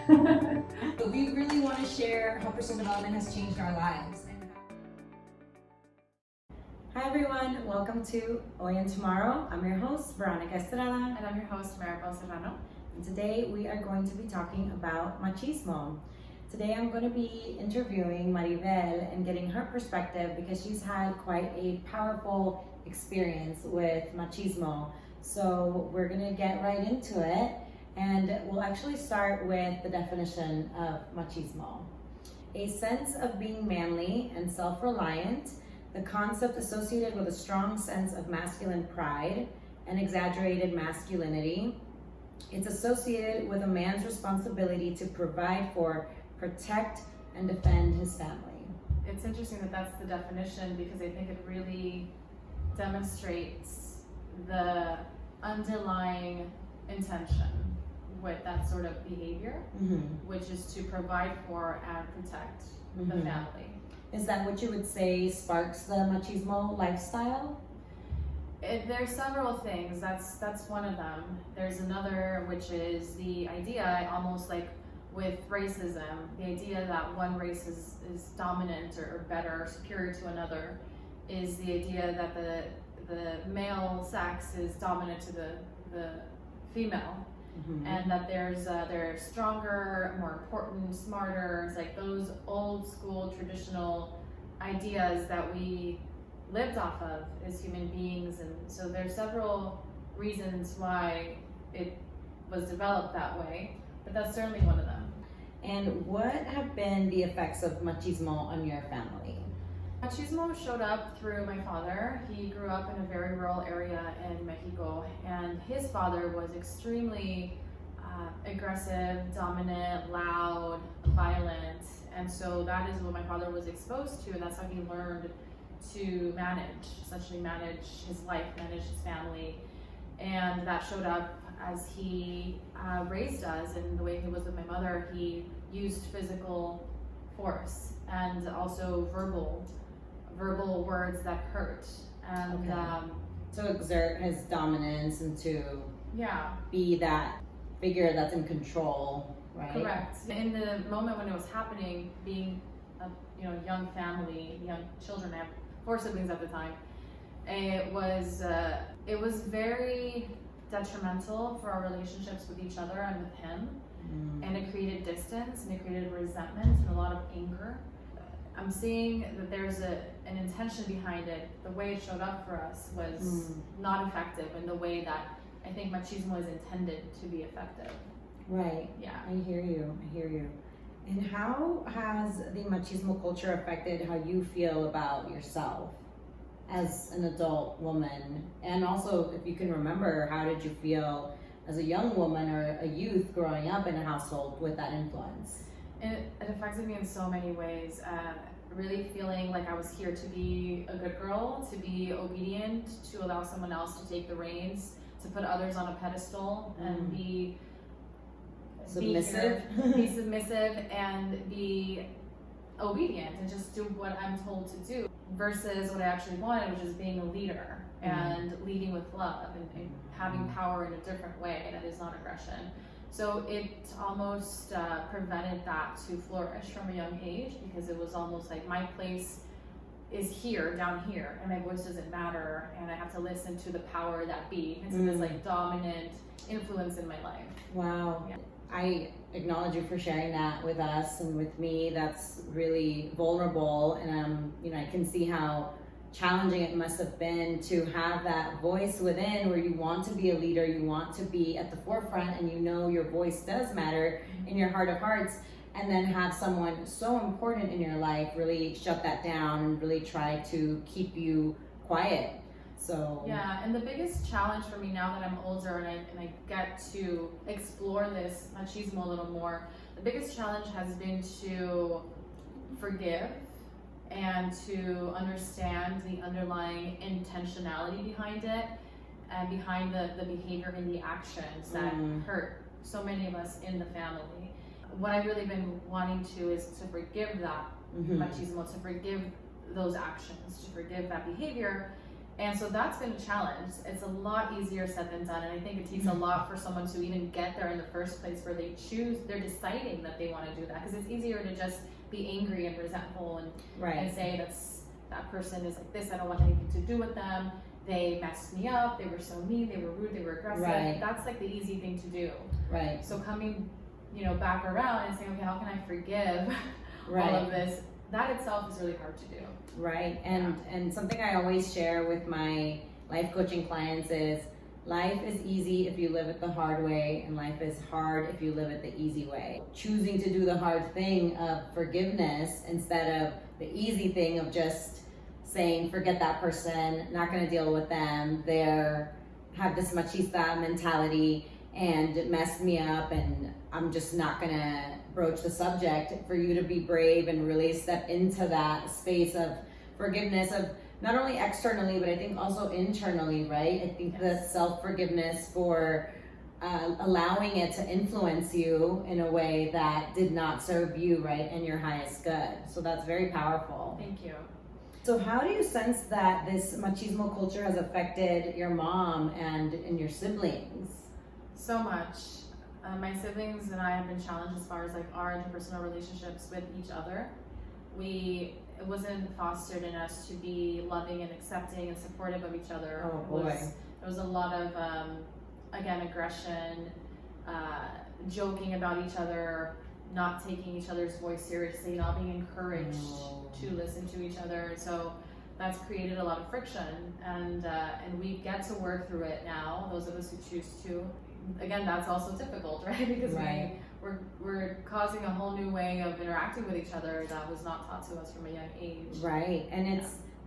But we really want to share how personal development has changed our lives. Hi everyone, welcome to Hoy and Tomorrow. I'm your host, Veronica Estrada. And I'm your host, Maribel Serrano. And today we are going to be talking about machismo. Today I'm going to be interviewing Maribel and getting her perspective because she's had quite a powerful experience with machismo. So we're going to get right into it, and we'll actually start with the definition of machismo. A sense of being manly and self-reliant, the concept associated with a strong sense of masculine pride and exaggerated masculinity. It's associated with a man's responsibility to provide for, protect, and defend his family. It's interesting that that's the definition because I think it really demonstrates the underlying intention with that sort of behavior, which is to provide for and protect the family. Is that what you would say sparks the machismo lifestyle? There's several things. That's one of them. There's another, which is the idea, almost like with racism, the idea that one race is dominant or better or superior to another, is the idea that the male sex is dominant to the female. And that they're stronger, more important, smarter. It's like those old school traditional ideas that we lived off of as human beings. And so there's several reasons why it was developed that way, but that's certainly one of them. And what have been the effects of machismo on your family? Machismo showed up through my father. He grew up in a very rural area in Mexico, and his father was extremely aggressive, dominant, loud, violent, and so that is what my father was exposed to, and that's how he learned to essentially manage his life, manage his family, and that showed up as he raised us. And the way he was with my mother, he used physical force and also verbal words that hurt, and to exert his dominance and to be that figure that's in control, right? Correct. In the moment when it was happening, being a young family, young children, I have 4 siblings at the time, it was very detrimental for our relationships with each other and with him, and it created distance and it created resentment and a lot of anger. I'm seeing that there's an intention behind it. The way it showed up for us was not effective in the way that I think machismo is intended to be effective. Right. Yeah. I hear you. And how has the machismo culture affected how you feel about yourself as an adult woman? And also, if you can remember, how did you feel as a young woman or a youth growing up in a household with that influence? It affected me in so many ways. Really feeling like I was here to be a good girl, to be obedient, to allow someone else to take the reins, to put others on a pedestal and be submissive, and be obedient and just do what I'm told to do, versus what I actually wanted, which is being a leader and leading with love and having power in a different way that is not aggression. So it almost prevented that to flourish from a young age, because it was almost like my place is here, down here, and my voice doesn't matter, and I have to listen to the power that be. It's this like dominant influence in my life. Wow. Yeah. I acknowledge you for sharing that with us and with me. That's really vulnerable, and I can see how challenging it must have been to have that voice within where you want to be a leader, you want to be at the forefront, and your voice does matter in your heart of hearts, and then have someone so important in your life really shut that down and really try to keep you quiet. So yeah, and the biggest challenge for me now that I'm older and I get to explore this machismo a little more, the biggest challenge has been to forgive and to understand the underlying intentionality behind it and behind the behavior and the actions that hurt so many of us in the family. What I've really been wanting to is to forgive that machismo, to forgive those actions, to forgive that behavior, And so that's been a challenge. It's a lot easier said than done. And I think it takes a lot for someone to even get there in the first place where they're deciding that they want to do that. Because it's easier to just be angry and resentful and say that person is like this, I don't want anything to do with them. They messed me up, they were so mean, they were rude, they were aggressive. Right. That's like the easy thing to do. Right. So coming, back around and saying, okay, how can I forgive all of this? That itself is really hard to do. Right. And something I always share with my life coaching clients is life is easy if you live it the hard way, and life is hard if you live it the easy way. Choosing to do the hard thing of forgiveness instead of the easy thing of just saying, forget that person, not going to deal with them, have this machista mentality and messed me up, and I'm just not going to broach the subject. For you to be brave and really step into that space of forgiveness, of not only externally, but I think also internally, right? I think the self-forgiveness for allowing it to influence you in a way that did not serve you, right, and your highest good. So that's very powerful. Thank you. So how do you sense that this machismo culture has affected your mom and your siblings? So much. My siblings and I have been challenged as far as like our interpersonal relationships with each other. It wasn't fostered in us to be loving and accepting and supportive of each other. Oh boy. There was a lot of, again, aggression, joking about each other, not taking each other's voice seriously, not being encouraged to listen to each other. So that's created a lot of friction, and we get to work through it now, those of us who choose to. Again, that's also difficult, right? Because we're causing a whole new way of interacting with each other that was not taught to us from a young age. Right, and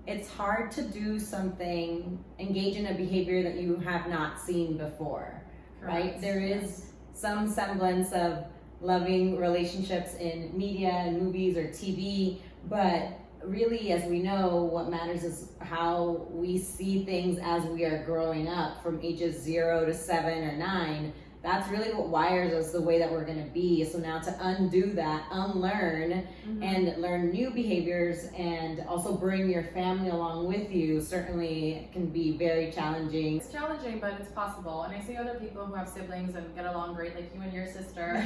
it's hard to do something, engage in a behavior that you have not seen before, right? There is some semblance of loving relationships in media and movies or TV, but really, as we know, what matters is how we see things as we are growing up from ages 0 to 7 or 9. That's really what wires us the way that we're going to be. So now to undo that, unlearn, and learn new behaviors, and also bring your family along with you, certainly can be very challenging. It's challenging, but it's possible. And I see other people who have siblings and get along great, like you and your sister,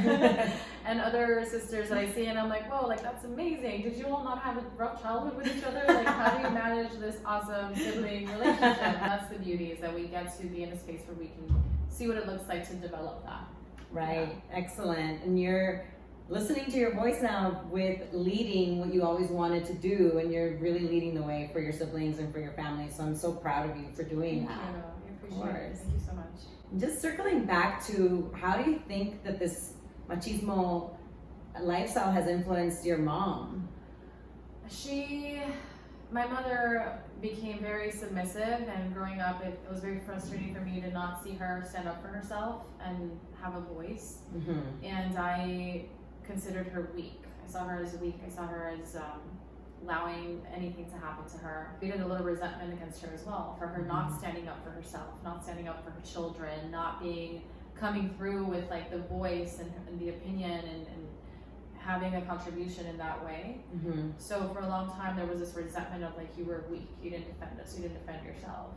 and other sisters that I see, and I'm like, whoa, like that's amazing. Did you all not have a rough childhood with each other? Like, how do you manage this awesome sibling relationship? That's the beauty, is that we get to be in a space where we can see what it looks like to develop that. Right, excellent. And you're listening to your voice now with leading what you always wanted to do, and you're really leading the way for your siblings and for your family. So I'm so proud of you for doing that. Thank you. I appreciate it. Thank you so much. Just circling back to, how do you think that this machismo lifestyle has influenced your mom? My mother became very submissive, and growing up it was very frustrating for me to not see her stand up for herself and have a voice. And I considered her weak. I saw her as weak. I saw her as allowing anything to happen to her. I created a little resentment against her as well, for her not standing up for herself, not standing up for her children, not coming through with like the voice and the opinion and having a contribution in that way. So for a long time there was this resentment of like, you were weak, you didn't defend us, you didn't defend yourself.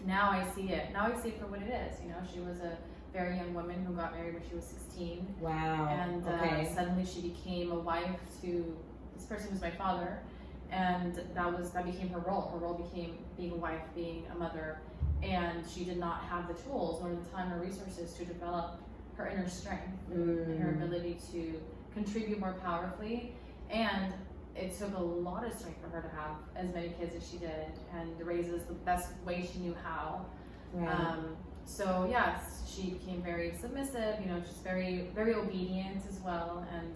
Now I see it for what it is. She was a very young woman who got married when she was 16. Wow. And suddenly she became a wife to this person who's my father, and that became her role. Her role became being a wife, being a mother, and she did not have the tools nor the time or resources to develop her inner strength and her ability to contribute more powerfully. And it took a lot of strength for her to have as many kids as she did and to raise us the best way she knew how. So yes, she became very submissive, just very, very obedient as well, and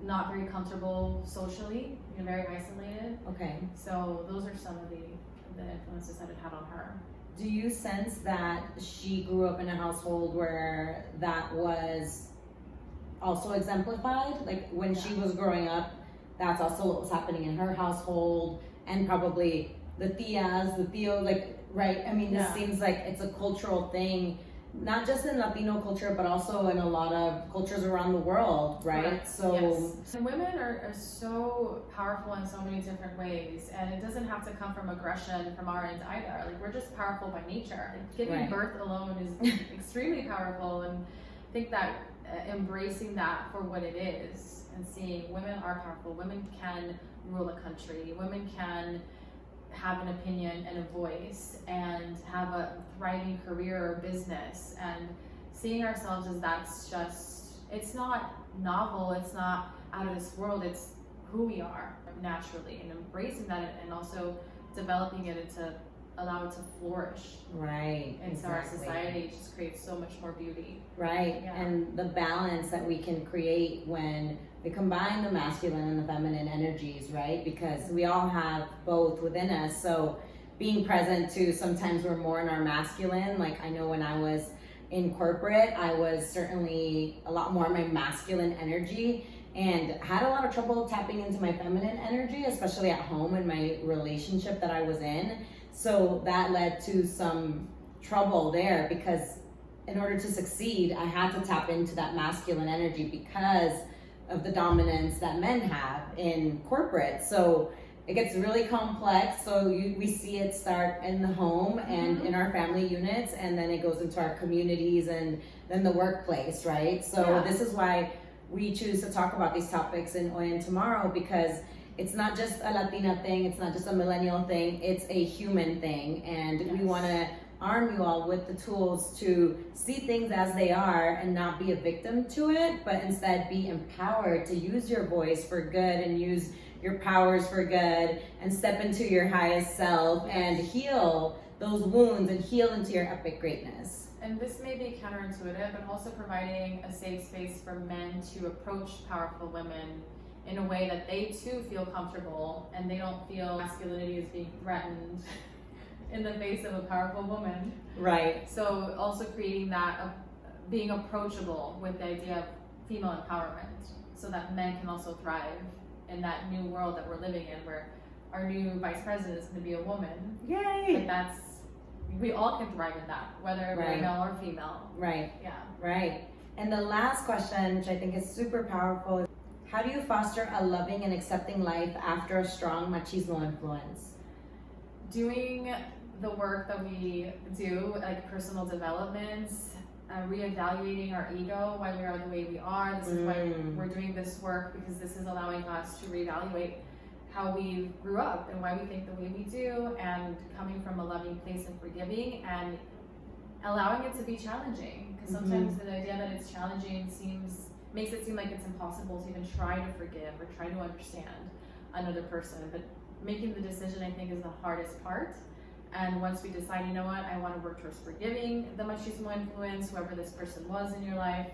not very comfortable socially, very isolated. Okay. So those are some of the influences that it had on her. Do you sense that she grew up in a household where that was also exemplified? Like when she was growing up, that's also what was happening in her household, and probably the tias, the tios, like, right? I mean, this seems like it's a cultural thing not just in Latino culture, but also in a lot of cultures around the world, right? Correct. So yes. And women are so powerful in so many different ways, and it doesn't have to come from aggression from our end either. Like, we're just powerful by nature. Like, giving Right. birth alone is extremely powerful, and I think that embracing that for what it is and seeing women are powerful. Women can rule a country. Women can have an opinion and a voice and have a thriving career or business, and seeing ourselves as that's just, it's not novel, it's not out of this world, it's who we are naturally, and embracing that and also developing it into allow it to flourish right, into our society. It just creates so much more beauty. Right, Yeah. and the balance that we can create when we combine the masculine and the feminine energies, right? Because we all have both within us. So being present too, sometimes we're more in our masculine. Like, I know when I was in corporate, I was certainly a lot more in my masculine energy and had a lot of trouble tapping into my feminine energy, especially at home in my relationship that I was in. So that led to some trouble there, because in order to succeed, I had to tap into that masculine energy because of the dominance that men have in corporate. So it gets really complex. So we see it start in the home and in our family units, and then it goes into our communities and then the workplace, right? So this is why we choose to talk about these topics in Hoy and Tomorrow, because it's not just a Latina thing, it's not just a millennial thing, it's a human thing. And we want to arm you all with the tools to see things as they are and not be a victim to it, but instead be empowered to use your voice for good and use your powers for good and step into your highest self and heal those wounds and heal into your epic greatness. And this may be counterintuitive, but also providing a safe space for men to approach powerful women in a way that they too feel comfortable and they don't feel masculinity is being threatened in the face of a powerful woman. Right. So also creating that, being approachable with the idea of female empowerment, so that men can also thrive in that new world that we're living in, where our new vice president is going to be a woman. Yay! But we all can thrive in that, whether we're male or female. Right. Yeah. Right. And the last question, which I think is super powerful, is how do you foster a loving and accepting life after a strong machismo influence? Doing the work that we do, like personal developments, reevaluating our ego, why we are the way we are. This is why we're doing this work, because this is allowing us to reevaluate how we grew up and why we think the way we do, and coming from a loving place and forgiving and allowing it to be challenging. Because sometimes the idea that it's challenging makes it seem like it's impossible to even try to forgive or try to understand another person. But making the decision, I think, is the hardest part. And once we decide, you know what, I want to work towards forgiving the machismo influence, whoever this person was in your life,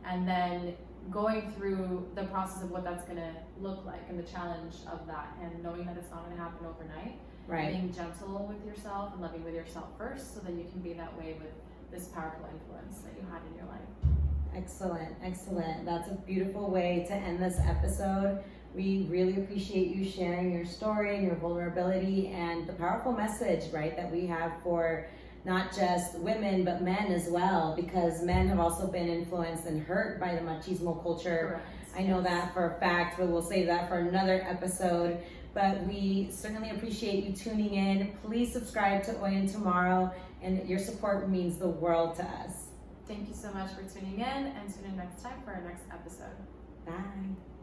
and then going through the process of what that's going to look like and the challenge of that, and knowing that it's not going to happen overnight. Right. Being gentle with yourself and loving with yourself first, so that you can be that way with this powerful influence that you had in your life. Excellent, excellent. That's a beautiful way to end this episode. We really appreciate you sharing your story and your vulnerability and the powerful message, right, that we have for not just women, but men as well, because men have also been influenced and hurt by the machismo culture. Correct. I know that for a fact, but we'll save that for another episode. But we certainly appreciate you tuning in. Please subscribe to Hoy and Tomorrow, and your support means the world to us. Thank you so much for tuning in, and tune in next time for our next episode. Bye.